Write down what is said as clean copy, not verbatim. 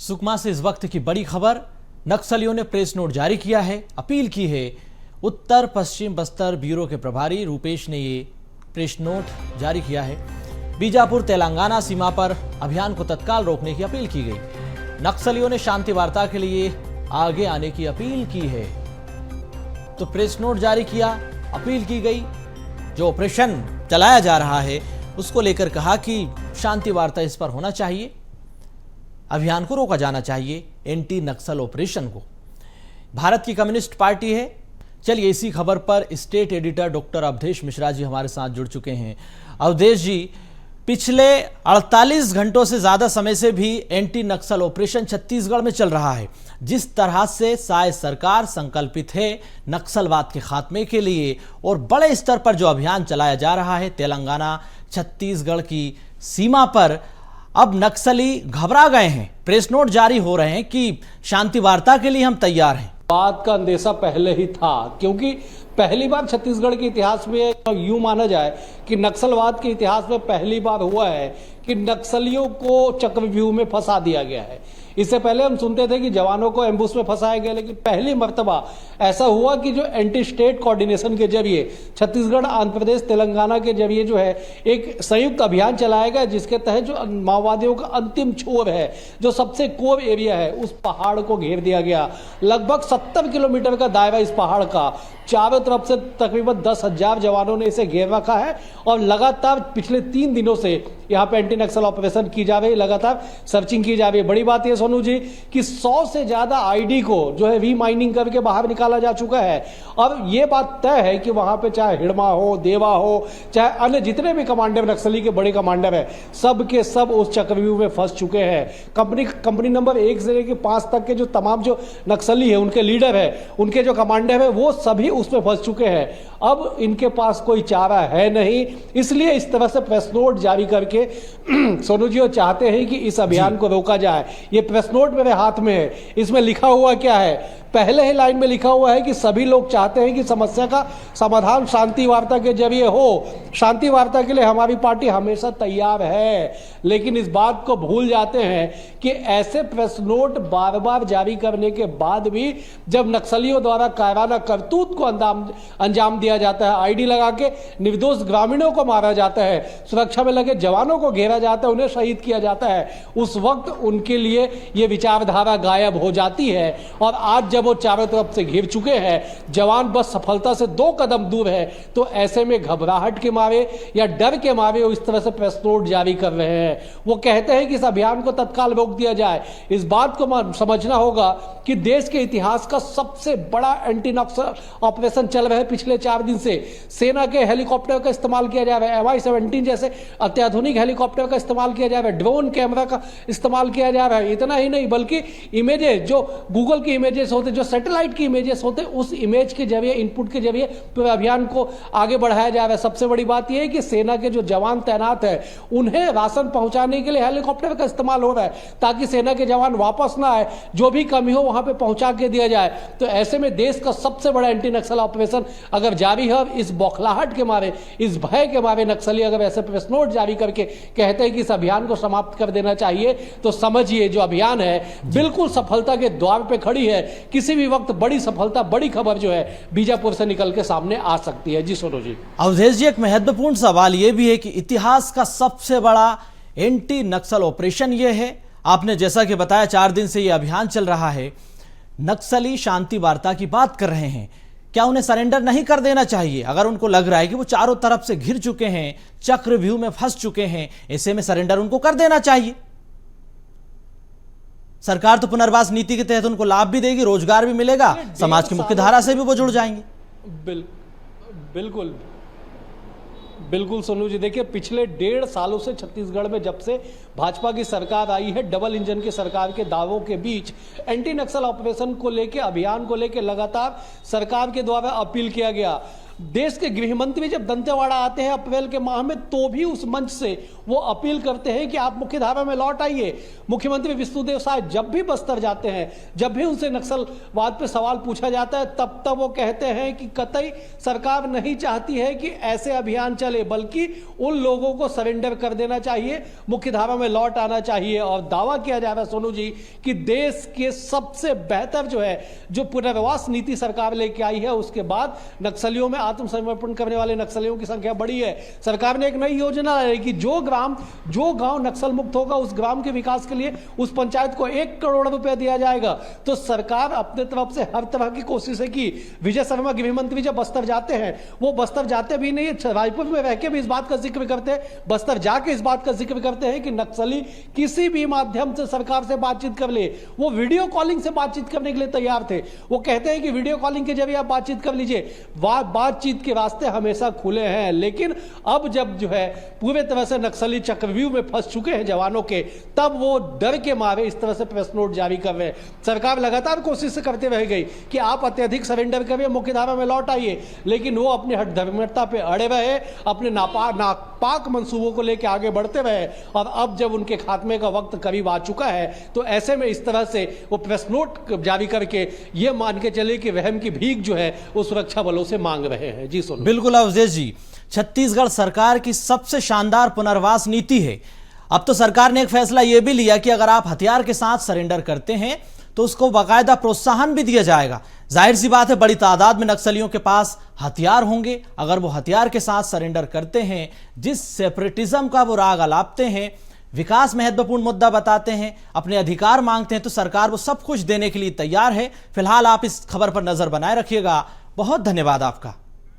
सुकमा से इस वक्त की बड़ी खबर। नक्सलियों ने प्रेस नोट जारी किया है, अपील की है। उत्तर पश्चिम बस्तर ब्यूरो के प्रभारी रूपेश ने ये प्रेस नोट जारी किया है। बीजापुर तेलंगाना सीमा पर अभियान को तत्काल रोकने की अपील की गई। नक्सलियों ने शांति वार्ता के लिए आगे आने की अपील की है। तो प्रेस नोट जारी किया, अपील की गई। जो ऑपरेशन चलाया जा रहा है उसको लेकर कहा कि शांति वार्ता इस पर होना चाहिए, अभियान को रोका जाना चाहिए, एंटी नक्सल ऑपरेशन को। भारत की कम्युनिस्ट पार्टी है। चलिए इसी खबर पर state editor doctor Avdhesh Mishra ji हमारे साथ जुड़ चुके हैं। अवधेश जी, पिछले 48 घंटों से ज्यादा समय से भी एंटी नक्सल ऑपरेशन छत्तीसगढ़ में चल रहा है। जिस तरह से शायद सरकार संकल्पित है नक्सलवाद के खात्मे के लिए और बड़े स्तर पर जो अभियान चलाया जा रहा है तेलंगाना छत्तीसगढ़ की सीमा पर, अब नक्सली घबरा गए हैं। प्रेस नोट जारी हो रहे हैं कि शांति वार्ता के लिए हम तैयार हैं। बात का अंदेशा पहले ही था, क्योंकि पहली बार छत्तीसगढ़ के इतिहास में यूं माना जाए कि नक्सलवाद के इतिहास में पहली बार हुआ है कि नक्सलियों को चक्रव्यूह में फंसा दिया गया है। इससे पहले हम सुनते थे कि जवानों को एम्बुश में फंसाया गया, लेकिन पहली मर्तबा ऐसा हुआ कि जो एंटी स्टेट कोऑर्डिनेशन के जरिए छत्तीसगढ़, आंध्र प्रदेश, तेलंगाना के जरिए जो है एक संयुक्त अभियान चलाया गया, जिसके तहत जो माओवादियों का अंतिम छोर है, जो सबसे कोर एरिया है, उस पहाड़ को घेर दिया गया। लगभग 70 किलोमीटर का दायरा इस पहाड़ का, चारों तरफ से तकरीबन 10,000 जवानों ने इसे घेर रखा है और लगातार पिछले 3 दिनों से यहाँ पे एंटी नक्सल ऑपरेशन की जा रही है, लगातार सर्चिंग की जा रही है। बड़ी बात यह सोनू जी कि 100 से ज्यादा आईडी को जो है रीमाइनिंग करके बाहर निकाला जा चुका है। और यह बात तय है कि वहां पे चाहे हिड़मा हो, देवा हो, चाहे अन्य जितने भी कमांडर नक्सली के बड़े कमांडर है, सब के सब उस चक्रव्यूह में फंस चुके हैं। कंपनी नंबर 1 से लेकर 5 तक के जो तमाम जो नक्सली है, उनके लीडर है, उनके जो कमांडर है, वो सभी उसमें फंस चुके हैं। अब इनके पास कोई चारा है नहीं, इसलिए इस तरह से प्रेस नोट जारी करके सोनू जी वो चाहते हैं कि इस अभियान को रोका जाए। ये प्रेस नोट मेरे हाथ में है, इसमें लिखा हुआ क्या है? पहले ही लाइन में लिखा हुआ है कि सभी लोग चाहते हैं कि समस्या का समाधान शांति वार्ता के जरिए हो। शांति वार्ता के लिए हमारी पार्टी हमेशा तैयार है, लेकिन इस बात को भूल जाते हैं कि ऐसे प्रेस नोट बार बार जारी करने के बाद भी जब नक्सलियों द्वारा कायराना करतूत को अंजाम दिया जाता है, आईडी लगा के निर्दोष ग्रामीणों को मारा जाता है, सुरक्षा में लगे जवानों को घेरा जाता है, उन्हें शहीद किया जाता है, उस वक्त उनके लिए ये विचारधारा गायब हो जाती है। और आज जब वो चारों तरफ से घिर चुके हैं, जवान बस सफलता से 2 कदम दूर है, तो ऐसे में घबराहट के मारे या डर के मारे वो इस तरह से प्रेस नोट जारी कर रहे हैं। वो कहते हैं कि इस अभियान को तत्काल रोक दिया जाए। इस बात को समझना होगा कि देश के इतिहास का सबसे बड़ा एंटी नक्सल ऑपरेशन चल रहा है पिछले 4 दिन से। सेना के हेलीकॉप्टर का इस्तेमाल किया जा रहा है, MI-17 जैसे अत्याधुनिक हेलीकॉप्टर का इस्तेमाल किया जा रहा है, ड्रोन कैमरा का इस्तेमाल किया जा रहा है। इतना ही नहीं, बल्कि इमेजेस जो गूगल की इमेजेस होते, जो सैटेलाइट की इमेजेस होते, उस इमेज के जरिए, इनपुट के जरिए पूरे अभियान को आगे बढ़ाया जा रहा है। सबसे बड़ी बात यह है कि सेना के जो जवान तैनात है, उन्हें राशन पहुंचाने के लिए हेलीकॉप्टर का इस्तेमाल हो रहा है, ताकि सेना के जवान वापस ना आए, जो भी कमी हो वहां पे पहुंचा के दिया जाए। तो ऐसे में देश का सबसे बड़ा एंटी नक्सल ऑपरेशन अगर जारी है, इस बौखलाहट के मारे, इस भय के मारे नक्सली अगर ऐसे प्रेस नोट जारी करके कहते हैं कि इस अभियान को समाप्त कर देना चाहिए, तो समझिए जो अभियान है बिल्कुल सफलता के द्वार पे खड़ी है। किसी भी वक्त बड़ी सफलता, बड़ी खबर जो है बीजापुर से निकल के सामने आ सकती है। जी सोनू जी। अवधेश जी, एक महत्वपूर्ण सवाल यह भी है कि इतिहास का सबसे बड़ा एंटी नक्सल ऑपरेशन यह है, आपने जैसा कि बताया 4 दिन से यह अभियान चल रहा है। नक्सली शांति वार्ता की बात कर रहे हैं, क्या उन्हें सरेंडर नहीं कर देना चाहिए? अगर उनको लग रहा है कि वो चारों तरफ से घिर चुके हैं, चक्रव्यूह में फंस चुके हैं, ऐसे में सरेंडर उनको कर देना चाहिए। सरकार तो पुनर्वास नीति के तहत उनको लाभ भी देगी, रोजगार भी मिलेगा, समाज की मुख्य धारा से भी वो जुड़ जाएंगे। बिल्कुल बिल्कुल सोनू जी, देखिए पिछले 1.5 सालों से छत्तीसगढ़ में जब से भाजपा की सरकार आई है, डबल इंजन की सरकार के दावों के बीच एंटी नक्सल ऑपरेशन को लेकर, अभियान को लेकर लगातार सरकार के द्वारा अपील किया गया। देश के गृह मंत्री जब दंतेवाड़ा आते हैं अप्रैल के माह में, तो भी उस मंच से वो अपील करते हैं कि आप मुख्य धारा में लौट आइए। मुख्यमंत्री विष्णुदेव साय जब भी बस्तर जाते हैं, जब भी उनसे नक्सलवाद पे सवाल पूछा जाता है, तब तब वो कहते हैं कि कतई सरकार नहीं चाहती है कि ऐसे अभियान चले, बल्कि उन लोगों को सरेंडर कर देना चाहिए, मुख्य धारा में लौट आना चाहिए। और दावा किया जा रहा है सोनू जी कि देश के सबसे बेहतर जो पुनर्वास नीति सरकार लेके आई है, उसके बाद नक्सलियों में आत्मसमर्पण करने वाले नक्सलियों की संख्या बढ़ी है। सरकार ने एक नई योजना लाई कि जो गांव नक्सल मुक्त होगा, उस ग्राम के विकास के लिए उस पंचायत को 1 करोड़ रुपया दिया जाएगा। तो सरकार अपने तरफ से हर तरह की कोशिशें की। विजय शर्मा गृह मंत्री जब बस्तर जाते हैं, वो बस्तर जाते भी नहीं, रायपुर में रह के भी इस बात का जिक्र करते हैं, बस्तर जाके इस बात का जिक्र करते हैं कि नक्सली किसी भी माध्यम से सरकार से बातचीत कर ले। वो वीडियो कॉलिंग से बातचीत करने के लिए तैयार थे। वो कहते हैं कि वीडियो कॉलिंग के जरिए आप बातचीत कर लीजिए, बातचीत के रास्ते हमेशा खुले हैं। लेकिन अब जब पूरे तरह से नक्सली चक्रव्यूह में फंस चुके हैं जवानों के, तब वो डर के मारे इस तरह से प्रेस नोट जारी कर रहे हैं। सरकार लगातार कोशिश करते रह गई कि आप अत्यधिक सरेंडर करिए, मुख्य धारा में लौट आइए, लेकिन वो अपने हठधर्मिता पे अड़े रहे, अपने नापाक मंसूबों को लेकर आगे बढ़ते रहे। और अब जब उनके खात्मे का वक्त करीब आ चुका है, तो ऐसे में इस तरह से वो प्रेस नोट जारी करके ये मान के चले कि रहम की भीख वो सुरक्षा बलों से मांग रहे हैं। जी सोनू। बिल्कुल अवधेश जी, छत्तीसगढ़ सरकार की सबसे शानदार पुनर्वास नीति है। अब तो सरकार ने एक फैसला यह भी लिया कि अगर आप हथियार के साथ सरेंडर करते हैं तो उसको बाकायदा प्रोत्साहन भी दिया जाएगा। जाहिर सी बात है, बड़ी तादाद में नक्सलियों के पास हथियार होंगे। अगर वो हथियार के साथ सरेंडर करते हैं, जिस सेपरेटिज्म का वो राग अलापते हैं, विकास महत्वपूर्ण मुद्दा बताते हैं, अपने अधिकार मांगते हैं, तो सरकार वो सब कुछ देने के लिए तैयार है। फिलहाल आप इस खबर पर नजर बनाए रखिएगा। बहुत धन्यवाद आपका।